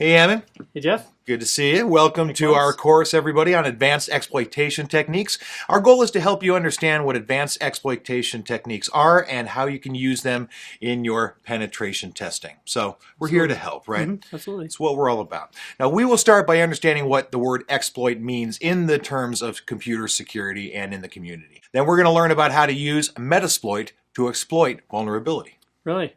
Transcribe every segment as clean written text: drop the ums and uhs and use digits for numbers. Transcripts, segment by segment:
Hey, Emin. Hey, Jeff. Good to see you. Welcome to our course, everybody, on advanced exploitation techniques. Our goal is to help you understand what advanced exploitation techniques are and how you can use them in your penetration testing. So we're here to help, right? Absolutely. It's what we're all about. Now, we will start by understanding what the word exploit means in the terms of computer security and in the community. Then we're going to learn about how to use Metasploit to exploit vulnerability. Really?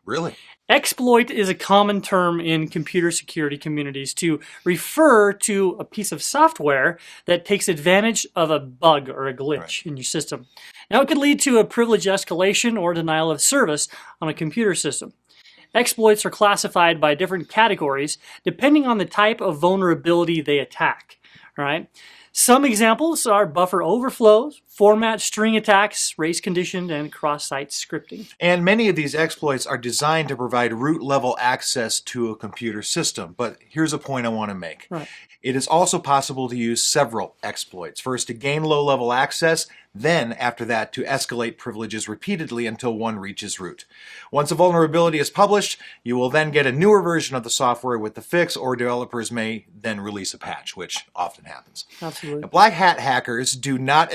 Really? Exploit is a common term in computer security communities to refer to a piece of software that takes advantage of a bug or a glitch in your system. Now, it could lead to a privilege escalation or denial of service on a computer system. Exploits are classified by different categories depending on the type of vulnerability they attack. All right? Some examples are buffer overflows, format string attacks, race conditioned, and cross-site scripting. And many of these exploits are designed to provide root-level access to a computer system. But here's a point I want to make. It is also possible to use several exploits. First, to gain low-level access, then, after that, to escalate privileges repeatedly until one reaches root. Once a vulnerability is published, you will then get a newer version of the software with the fix, or developers may then release a patch, which often happens. Absolutely. Now, black hat hackers do not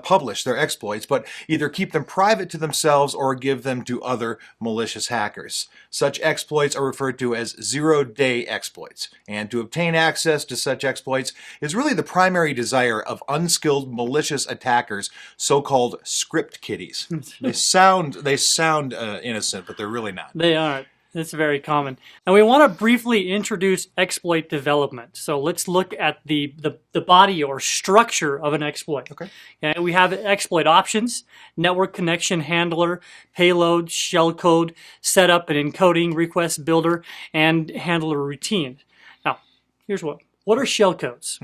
publish their exploits, but either keep them private to themselves or give them to other malicious hackers. Such exploits are referred to as zero-day exploits, and to obtain access to such exploits is really the primary desire of unskilled malicious attackers, so-called script kiddies. They sound innocent, but they're really not. They aren't. It's very common. And we want to briefly introduce exploit development. So let's look at the body or structure of an exploit. Okay. And we have exploit options, network connection handler, payload, shellcode, setup and encoding, request builder, and handler routine. Now, here's what are shellcodes?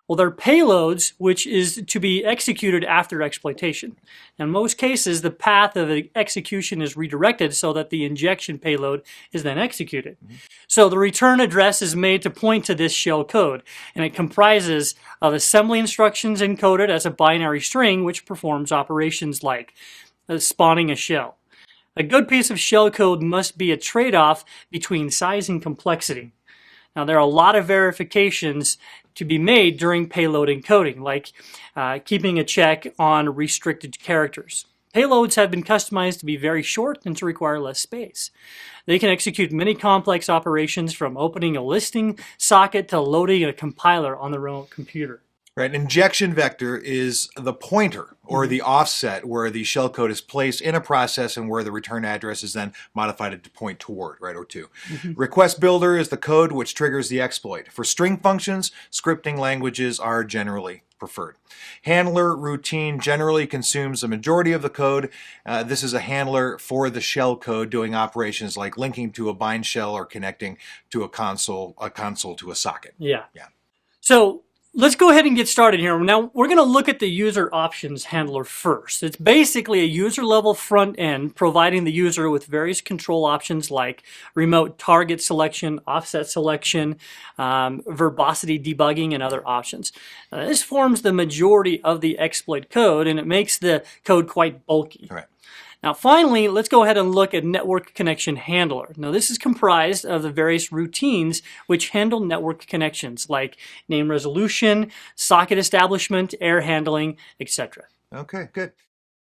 Well, they're payloads, which is to be executed after exploitation. In most cases, the path of execution is redirected so that the injection payload is then executed. So the return address is made to point to this shell code, and it comprises of assembly instructions encoded as a binary string, which performs operations like spawning a shell. A good piece of shell code must be a trade-off between size and complexity. Now, there are a lot of verifications to be made during payload encoding, like keeping a check on restricted characters. Payloads have been customized to be very short and to require less space. They can execute many complex operations, from opening a listing socket to loading a compiler on their own computer. Right, injection vector is the pointer or the offset where the shellcode is placed in a process and where the return address is then modified to point toward, right, or to. Request builder is the code which triggers the exploit. For string functions, scripting languages are generally preferred. Handler routine generally consumes the majority of the code. This is a handler for the shell code doing operations like linking to a bind shell or connecting to a console to a socket. Yeah. So let's go ahead and get started here. Now, we're going to look at the user options handler first. It's basically a user-level front end providing the user with various control options like remote target selection, offset selection, verbosity debugging, and other options. This forms the majority of the exploit code, and it makes the code quite bulky. Right. Now, finally, let's go ahead and look at network connection handler. Now, this is comprised of the various routines which handle network connections like name resolution, socket establishment, error handling, etc. Okay, good.